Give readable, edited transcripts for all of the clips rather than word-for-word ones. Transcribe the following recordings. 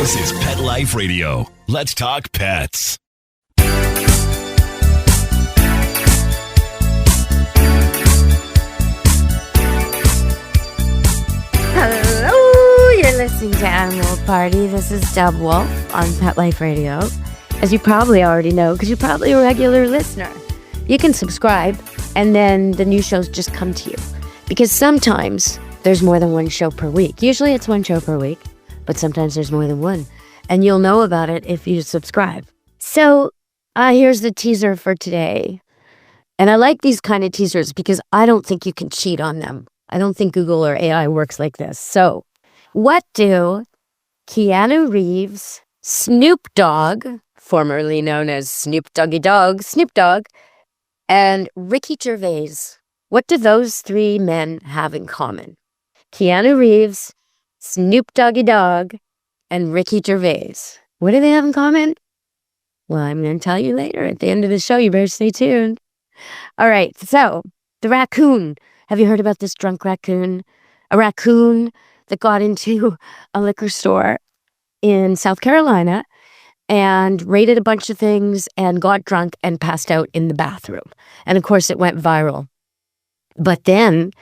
This is Pet Life Radio. Let's talk pets. Hello, you're listening to Animal Party. This is Dub Wolf on Pet Life Radio. As you probably already know, because you're probably a regular listener, you can subscribe and then the new shows just come to you. Because sometimes there's more than one show per week. Usually it's one show per week, but sometimes there's more than one. And you'll know about it if you subscribe. So here's the teaser for today. And I like these kind of teasers because I don't think you can cheat on them. I don't think Google or AI works like this. So what do Keanu Reeves, Snoop Dogg, formerly known as Snoop Doggy Dogg, Snoop Dogg, and Ricki Gervais, what do those three men have in common? Keanu Reeves, Snoop Doggy Dogg, and Ricki Gervais. What do they have in common? Well, I'm going to tell you later at the end of the show. You better stay tuned. All right, so the raccoon. Have you heard about this drunk raccoon? A raccoon that got into a liquor store in South Carolina and raided a bunch of things and got drunk and passed out in the bathroom. And of course, it went viral. But then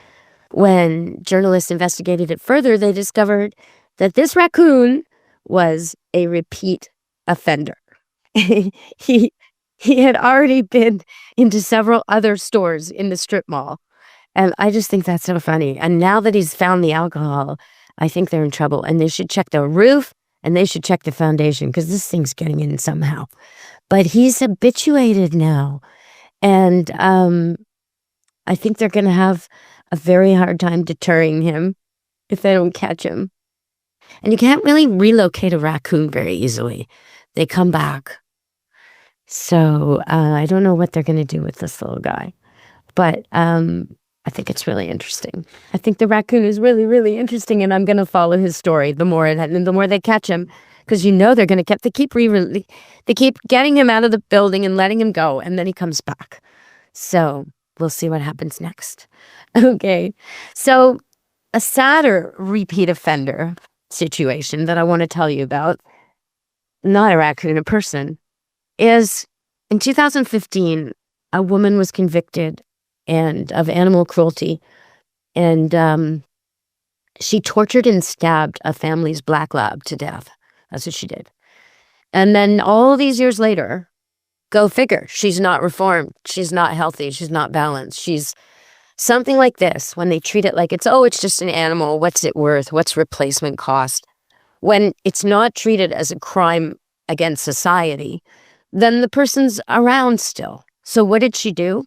when journalists investigated it further, they discovered that this raccoon was a repeat offender. He had already been into several other stores in the strip mall. And I just think that's so funny. And now that he's found the alcohol, I think they're in trouble. And they should check the roof and they should check the foundation because this thing's getting in somehow. But he's habituated now. And I think they're going to have a very hard time deterring him if they don't catch him. And you can't really relocate a raccoon very easily. They come back. So I don't know what they're going to do with this little guy. But I think it's really interesting. I think the raccoon is really, really interesting, and I'm going to follow his story the more they catch him, because you know they're going to they keep getting him out of the building and letting him go, and then he comes back. So we'll see what happens next. Okay, so a sadder repeat offender situation that I want to tell you about, not a raccoon, a person, is in 2015, a woman was convicted of animal cruelty, and she tortured and stabbed a family's black lab to death. That's what she did. And then all these years later, go figure, she's not reformed, she's not healthy, she's not balanced, she's something like this. When they treat it like it's just an animal, what's it worth, what's replacement cost? When it's not treated as a crime against society, then the person's around still. So what did she do?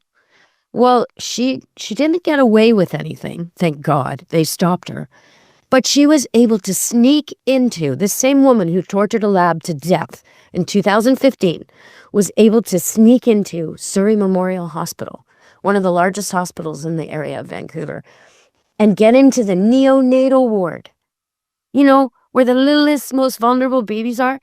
Well, she didn't get away with anything, thank God. They stopped her. But she was able to sneak into, the same woman who tortured a lab to death in 2015, was able to sneak into Surrey Memorial Hospital, one of the largest hospitals in the area of Vancouver, and get into the neonatal ward, you know, where the littlest, most vulnerable babies are.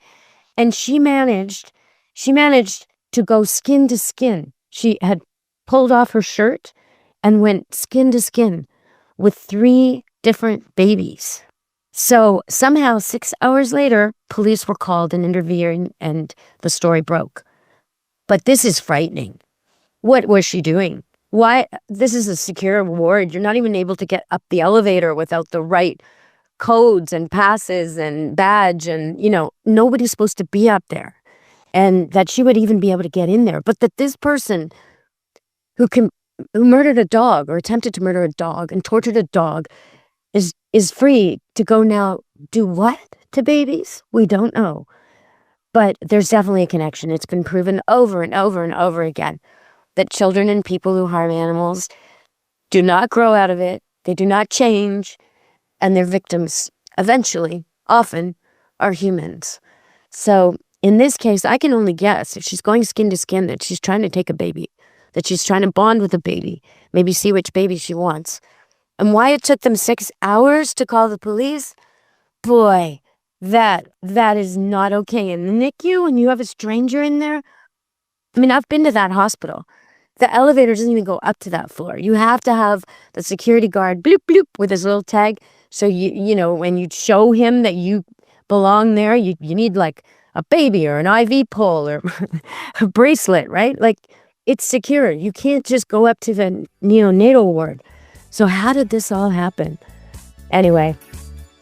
And she managed to go skin to skin. She had pulled off her shirt and went skin to skin with 3 different babies. So somehow 6 hours later, police were called and intervened, and the story broke. But this is frightening. What was she doing? Why? This is a secure ward. You're not even able to get up the elevator without the right codes and passes and badge, and nobody's supposed to be up there. And that she would even be able to get in there. But that this person who murdered a dog or attempted to murder a dog and tortured a dog is free to go now do what to babies? We don't know. But there's definitely a connection. It's been proven over and over and over again that children and people who harm animals do not grow out of it. They do not change. And their victims eventually, often, are humans. So in this case, I can only guess if she's going skin to skin that she's trying to take a baby, that she's trying to bond with a baby, maybe see which baby she wants. And why it took them 6 hours to call the police? Boy, that is not okay. In the NICU, when you have a stranger in there, I mean, I've been to that hospital. The elevator doesn't even go up to that floor. You have to have the security guard bloop bloop with his little tag. So you know, when you show him that you belong there. You need like a baby or an IV pole or a bracelet, right? Like, it's secure. You can't just go up to the neonatal ward. So how did this all happen? Anyway,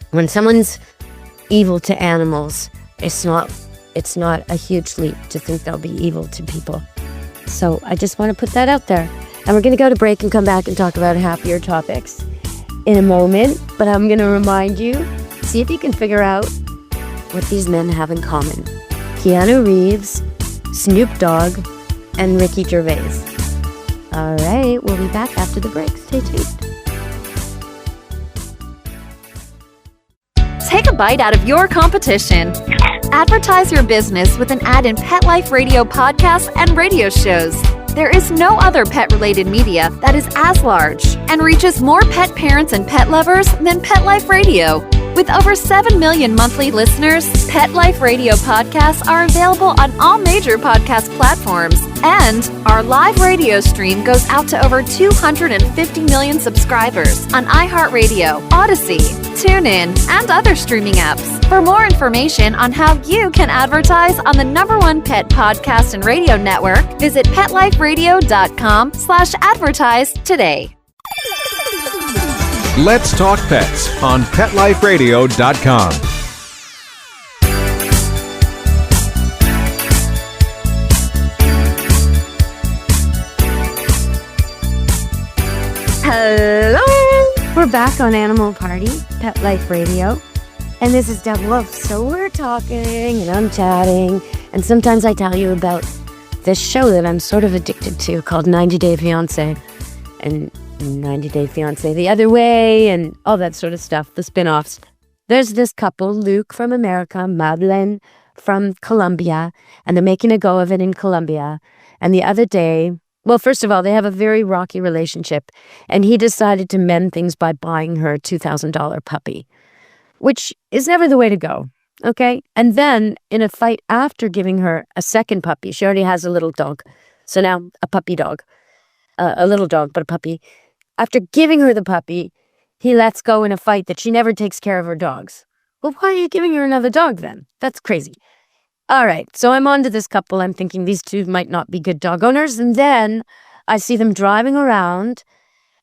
when someone's evil to animals, it's not a huge leap to think they'll be evil to people. So I just want to put that out there. And we're going to go to break and come back and talk about happier topics in a moment. But I'm going to remind you, see if you can figure out what these men have in common. Keanu Reeves, Snoop Dogg, and Ricki Gervais. All right, we'll be back after the break. Stay tuned. Take a bite out of your competition. Advertise your business with an ad in Pet Life Radio podcasts and radio shows. There is no other pet-related media that is as large and reaches more pet parents and pet lovers than Pet Life Radio. With over 7 million monthly listeners, Pet Life Radio podcasts are available on all major podcast platforms. And our live radio stream goes out to over 250 million subscribers on iHeartRadio, Odyssey, TuneIn, and other streaming apps. For more information on how you can advertise on the #1 pet podcast and radio network, visit PetLifeRadio.com/advertise today. Let's Talk Pets on PetLifeRadio.com. Hello! We're back on Animal Party, Pet Life Radio. And this is Deb Wolf. So we're talking and I'm chatting. And sometimes I tell you about this show that I'm sort of addicted to called 90 Day Fiancé. And 90 Day Fiancé the Other Way and all that sort of stuff, the spin-offs. There's this couple, Luke from America, Madeleine from Colombia, and they're making a go of it in Colombia. And the other day, well, first of all, they have a very rocky relationship, and he decided to mend things by buying her a $2,000 puppy, which is never the way to go, okay? And then, in a fight after giving her a second puppy, she already has a little dog, so now a puppy dog, a little dog, but a puppy. After giving her the puppy, he lets go in a fight that she never takes care of her dogs. Well, why are you giving her another dog then? That's crazy. All right, so I'm on to this couple. I'm thinking these two might not be good dog owners. And then I see them driving around,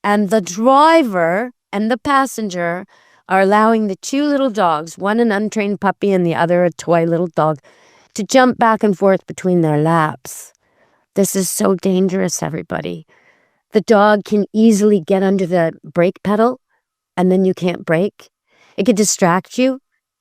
and the driver and the passenger are allowing the two little dogs, one an untrained puppy and the other a toy little dog, to jump back and forth between their laps. This is so dangerous, everybody. The dog can easily get under the brake pedal, and then you can't brake. It can distract you.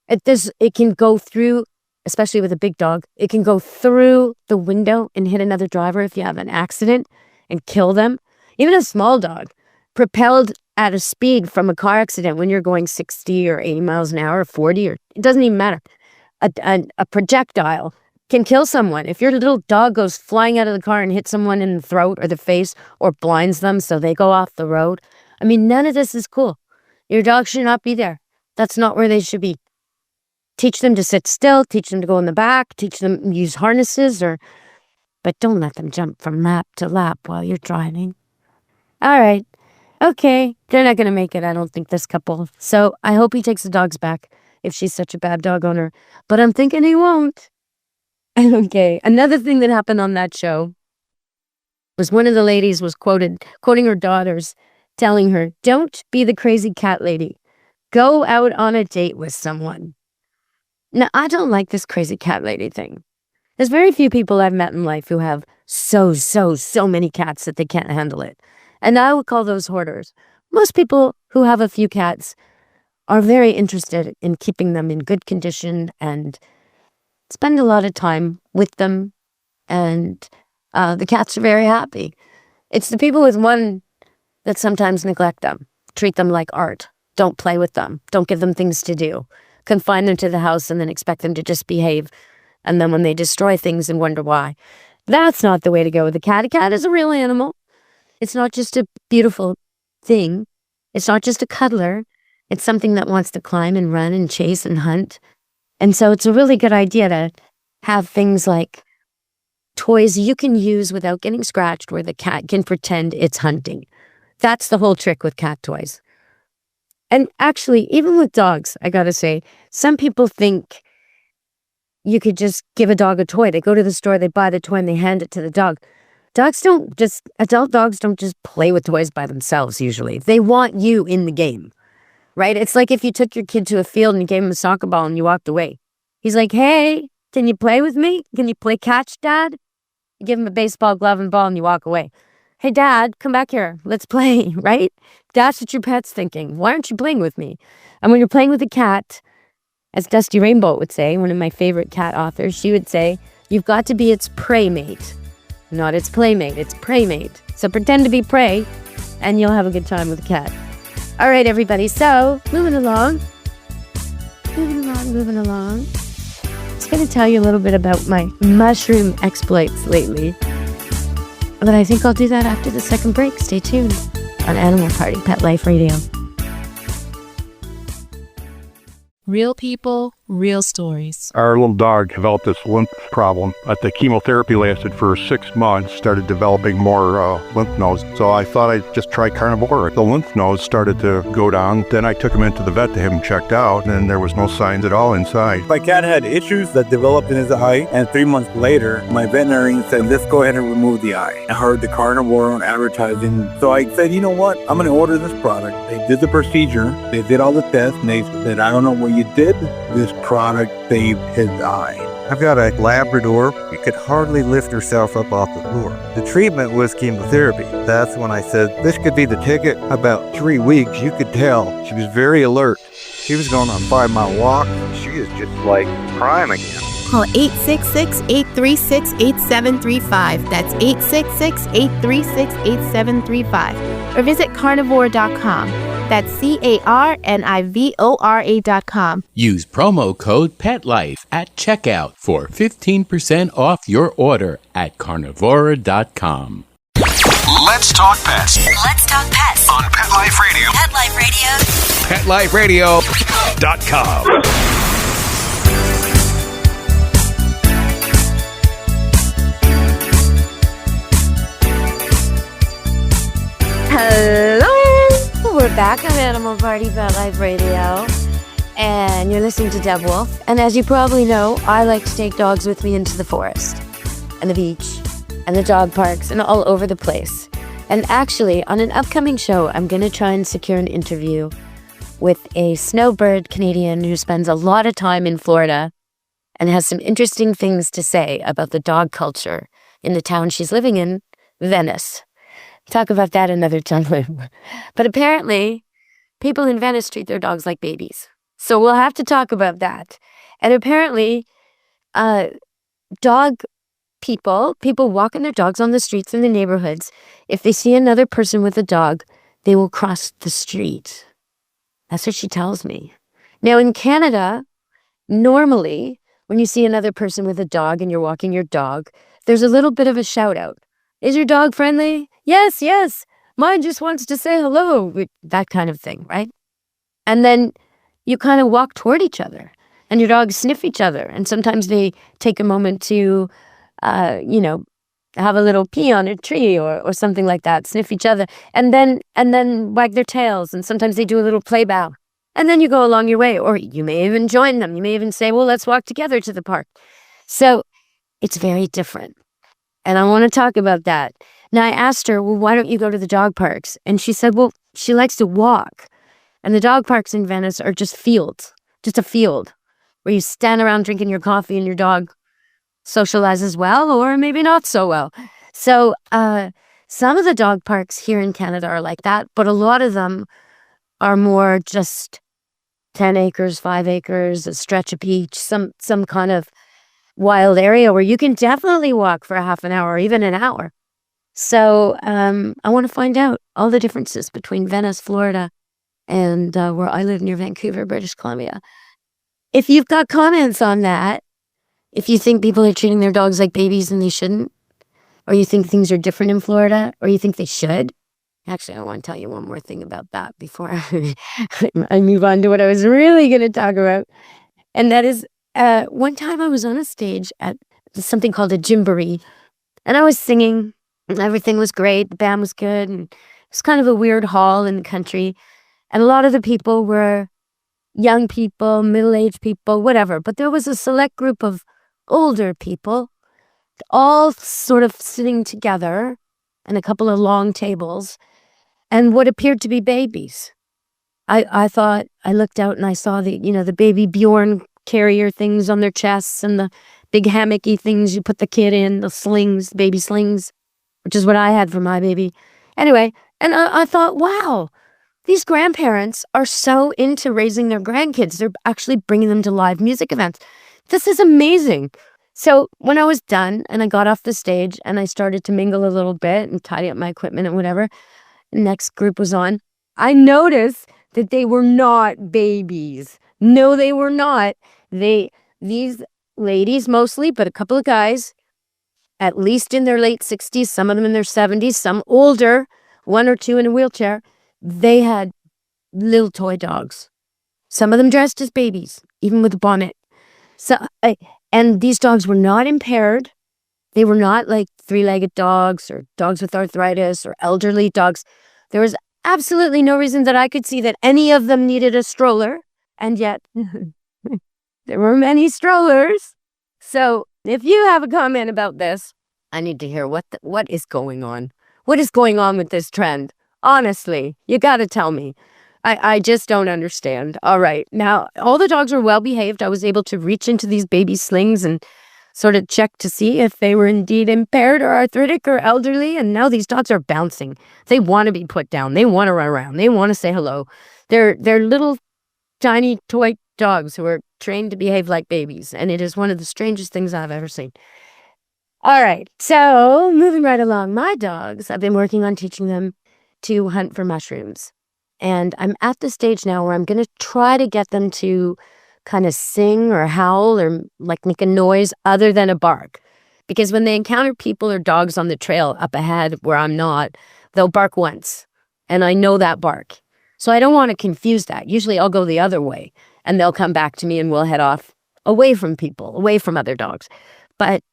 It can go through, especially with a big dog, it can go through the window and hit another driver if you have an accident and kill them. Even a small dog, propelled at a speed from a car accident when you're going 60 or 80 miles an hour or 40, or it doesn't even matter. A projectile can kill someone. If your little dog goes flying out of the car and hits someone in the throat or the face or blinds them so they go off the road. I mean, none of this is cool. Your dog should not be there. That's not where they should be. Teach them to sit still, teach them to go in the back, teach them use harnesses, but don't let them jump from lap to lap while you're driving. All right. Okay. They're not going to make it, I don't think, this couple. So I hope he takes the dogs back if she's such a bad dog owner. But I'm thinking he won't. Okay, another thing that happened on that show was one of the ladies was quoting her daughters, telling her, "Don't be the crazy cat lady. Go out on a date with someone." Now, I don't like this crazy cat lady thing. There's very few people I've met in life who have so many cats that they can't handle it. And I would call those hoarders. Most people who have a few cats are very interested in keeping them in good condition and spend a lot of time with them, and the cats are very happy. It's the people with one that sometimes neglect them, treat them like art, don't play with them, don't give them things to do, confine them to the house and then expect them to just behave, and then when they destroy things and wonder why. That's not the way to go with a cat. A cat is a real animal. It's not just a beautiful thing. It's not just a cuddler. It's something that wants to climb and run and chase and hunt. And so it's a really good idea to have things like toys you can use without getting scratched where the cat can pretend it's hunting. That's the whole trick with cat toys. And actually, even with dogs, I gotta say, some people think you could just give a dog a toy. They go to the store, they buy the toy, and they hand it to the dog. Adult dogs don't just play with toys by themselves usually. They want you in the game, right? It's like if you took your kid to a field and you gave him a soccer ball and you walked away. He's like, hey, can you play with me? Can you play catch, Dad? You give him a baseball glove and ball and you walk away. Hey, Dad, come back here. Let's play, right? That's what your pet's thinking. Why aren't you playing with me? And when you're playing with a cat, as Dusty Rainbow would say, one of my favorite cat authors, she would say, you've got to be its prey mate. Not its playmate, it's prey mate. So pretend to be prey, and you'll have a good time with a cat. All right, everybody, so moving along. I'm just going to tell you a little bit about my mushroom exploits lately. But I think I'll do that after the second break. Stay tuned on Animal Party Pet Life Radio. Real people, real stories. Our little dog developed this lymph problem. The chemotherapy lasted for 6 months, started developing more lymph nodes. So I thought I'd just try carnivore. The lymph nodes started to go down. Then I took him into the vet to have him checked out, and there was no signs at all inside. My cat had issues that developed in his eye, and 3 months later, my veterinarian said, let's go ahead and remove the eye. I heard the carnivore on advertising, so I said, you know what? I'm going to order this product. They did the procedure. They did all the tests, and they said, I don't know what you did. This product saved his eye. I've got a Labrador who could hardly lift herself up off the floor. The treatment was chemotherapy. That's when I said, this could be the ticket. About 3 weeks, you could tell she was very alert. She was going on a 5-mile walk. She is just like prime again. Call 866-836-8735. That's 866-836-8735. Or visit carnivore.com. That's carnivora.com. Use promo code PETLIFE at checkout for 15% off your order at carnivora.com. Let's talk pets. Let's talk pets On Pet Life Radio. Pet Life Radio. PetLifeRadio.com. Hello! We're back on Animal Party Pet Life Radio, and you're listening to Deb Wolf. And as you probably know, I like to take dogs with me into the forest, and the beach, and the dog parks, and all over the place. And actually, on an upcoming show, I'm going to try and secure an interview with a snowbird Canadian who spends a lot of time in Florida and has some interesting things to say about the dog culture in the town she's living in, Venice. Talk about that another time. But apparently, people in Venice treat their dogs like babies. So we'll have to talk about that. And apparently, people walking their dogs on the streets in the neighborhoods, if they see another person with a dog, they will cross the street. That's what she tells me. Now, in Canada, normally, when you see another person with a dog and you're walking your dog, there's a little bit of a shout out. Is your dog friendly? Yes, yes. Mine just wants to say hello. That kind of thing, right? And then you kind of walk toward each other and your dogs sniff each other. And sometimes they take a moment to, have a little pee on a tree or something like that, sniff each other, and then wag their tails. And sometimes they do a little play bow. And then you go along your way, or you may even join them. You may even say, well, let's walk together to the park. So it's very different. And I want to talk about that. Now, I asked her, well, why don't you go to the dog parks? And she said, well, she likes to walk. And the dog parks in Venice are just fields, just a field where you stand around drinking your coffee and your dog socializes well, or maybe not so well. So some of the dog parks here in Canada are like that, but a lot of them are more just 10 acres, 5 acres, a stretch of beach, some kind of wild area where you can definitely walk for a half an hour or even an hour. So I want to find out all the differences between Venice, Florida, and where I live near Vancouver, British Columbia. If you've got comments on that, if you think people are treating their dogs like babies and they shouldn't, or you think things are different in Florida, or you think they should. Actually, I want to tell you one more thing about that before I move on to what I was really going to talk about. And that is, one time I was on a stage at something called a gymboree, and I was singing, and everything was great. The band was good, and it was kind of a weird hall in the country. And a lot of the people were young people, middle-aged people, whatever. But there was a select group of older people, all sort of sitting together and a couple of long tables and what appeared to be babies. I thought, I looked out and I saw the baby Bjorn carrier things on their chests and the big hammocky things you put the kid in, the slings, baby slings, which is what I had for my baby. Anyway, and I thought, wow, these grandparents are so into raising their grandkids. They're actually bringing them to live music events. This is amazing. So when I was done and I got off the stage and I started to mingle a little bit and tidy up my equipment and whatever, the next group was on, I noticed that they were not babies. No, they were not. These ladies mostly, but a couple of guys, at least in their late 60s, some of them in their 70s, some older, one or two in a wheelchair, they had little toy dogs. Some of them dressed as babies, even with a bonnet. And these dogs were not impaired. They were not like three-legged dogs or dogs with arthritis or elderly dogs. There was absolutely no reason that I could see that any of them needed a stroller. And yet, there were many strollers. So if you have a comment about this, I need to hear what is going on. What is going on with this trend? Honestly, you got to tell me. I just don't understand. All right. Now, all the dogs were well behaved. I was able to reach into these baby slings and sort of check to see if they were indeed impaired or arthritic or elderly. And now these dogs are bouncing. They want to be put down. They want to run around. They want to say hello. They're little tiny toy dogs who are trained to behave like babies. And it is one of the strangest things I've ever seen. All right. So moving right along, my dogs, I've been working on teaching them to hunt for mushrooms. And I'm at the stage now where I'm going to try to get them to kind of sing or howl or like make a noise other than a bark. Because when they encounter people or dogs on the trail up ahead where I'm not, they'll bark once. And I know that bark. So I don't want to confuse that. Usually I'll go the other way and they'll come back to me and we'll head off away from people, away from other dogs. But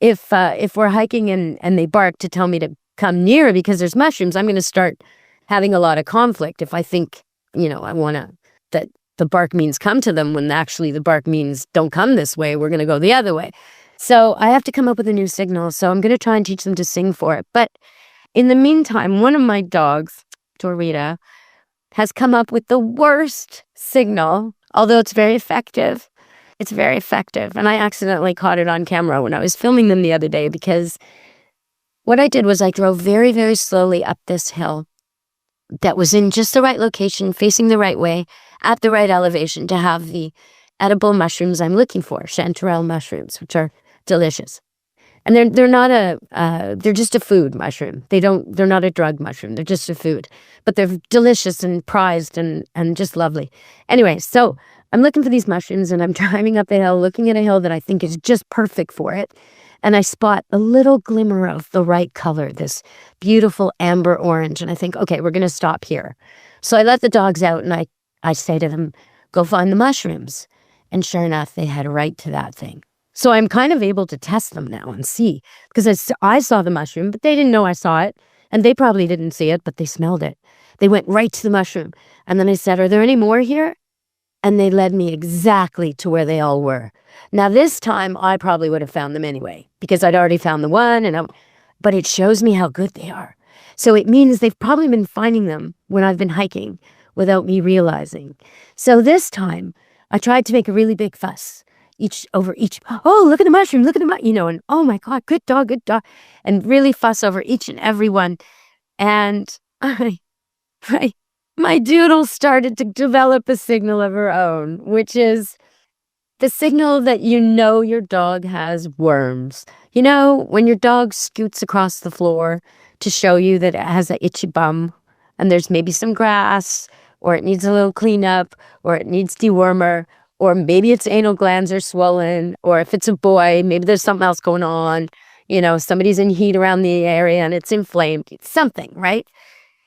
if we're hiking and they bark to tell me to come near because there's mushrooms, I'm going to start having a lot of conflict if I think, I want that the bark means come to them when actually the bark means don't come this way. We're going to go the other way. So I have to come up with a new signal. So I'm going to try and teach them to sing for it. But in the meantime, one of my dogs, Dorita, has come up with the worst signal, although it's very effective. It's very effective. And I accidentally caught it on camera when I was filming them the other day because what I did was I drove very, very slowly up this hill that was in just the right location, facing the right way, at the right elevation to have the edible mushrooms I'm looking for, chanterelle mushrooms, which are delicious. And they're not they're just a food mushroom. They're not a drug mushroom. They're just a food, but they're delicious and prized and just lovely. Anyway, so I'm looking for these mushrooms and I'm driving up a hill, looking at a hill that I think is just perfect for it. And I spot a little glimmer of the right color, this beautiful amber orange. And I think, okay, we're going to stop here. So I let the dogs out and I say to them, go find the mushrooms. And sure enough, they head right to that thing. So I'm kind of able to test them now and see. Because I saw the mushroom, but they didn't know I saw it. And they probably didn't see it, but they smelled it. They went right to the mushroom. And then I said, are there any more here? And they led me exactly to where they all were. Now, this time, I probably would have found them anyway, because I'd already found the one, but it shows me how good they are. So it means they've probably been finding them when I've been hiking without me realizing. So this time, I tried to make a really big fuss over each. Oh, look at the mushroom, look at the mushroom, and oh my God, good dog, and really fuss over each and every one. And my doodle started to develop a signal of her own, which is the signal that your dog has worms. When your dog scoots across the floor to show you that it has an itchy bum and there's maybe some grass or it needs a little cleanup or it needs dewormer or maybe its anal glands are swollen or if it's a boy, maybe there's something else going on. Somebody's in heat around the area and it's inflamed. It's something, right?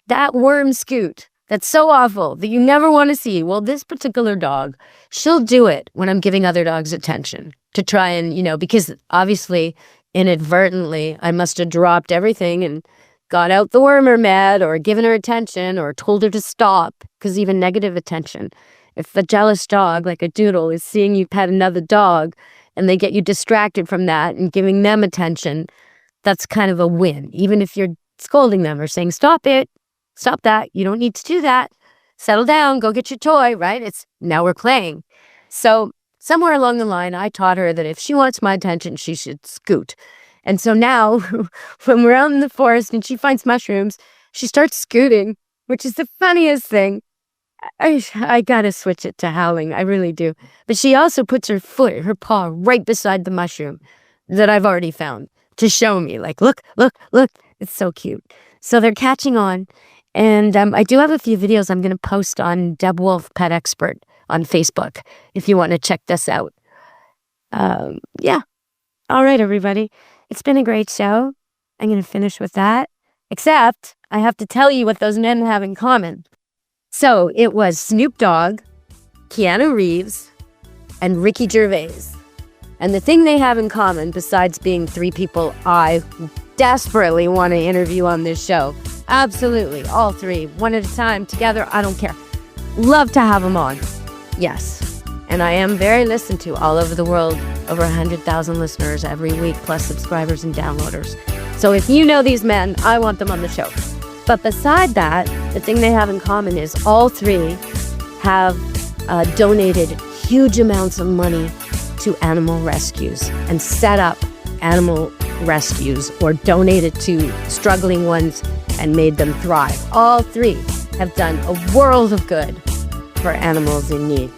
That worm scoot. That's so awful that you never want to see. Well, this particular dog, she'll do it when I'm giving other dogs attention to try and, because obviously, inadvertently, I must have dropped everything and got out the wormer mat or given her attention or told her to stop because even negative attention. If a jealous dog, like a doodle, is seeing you pet another dog, and they get you distracted from that and giving them attention, that's kind of a win. Even if you're scolding them or saying, stop it, stop that, you don't need to do that, settle down, go get your toy, right? It's now we're playing. So somewhere along the line, I taught her that if she wants my attention, she should scoot. And so now when we're out in the forest and she finds mushrooms, she starts scooting, which is the funniest thing. I gotta switch it to howling. I really do. But she also puts her paw right beside the mushroom that I've already found to show me, like, look. It's so cute. So they're catching on. And I do have a few videos I'm going to post on Deb Wolf Pet Expert on Facebook if you want to check this out. Yeah. All right, everybody. It's been a great show. I'm going to finish with that. Except I have to tell you what those men have in common. So it was Snoop Dogg, Keanu Reeves, and Ricki Gervais. And the thing they have in common, besides being three people I desperately want to interview on this show, absolutely, all three, one at a time, together, I don't care. Love to have them on. Yes. And I am very listened to all over the world, over 100,000 listeners every week, plus subscribers and downloaders. So if you know these men, I want them on the show. But beside that, the thing they have in common is all three have donated huge amounts of money to animal rescues and set up animal rescues or donated to struggling ones and made them thrive. All three have done a world of good for animals in need.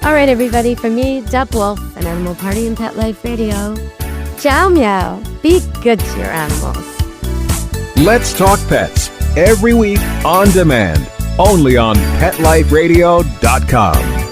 All right, everybody, for me, Deb Wolf, an Animal Party and Pet Life Radio. Ciao, meow. Be good to your animals. Let's Talk Pets, every week on demand, only on PetLifeRadio.com.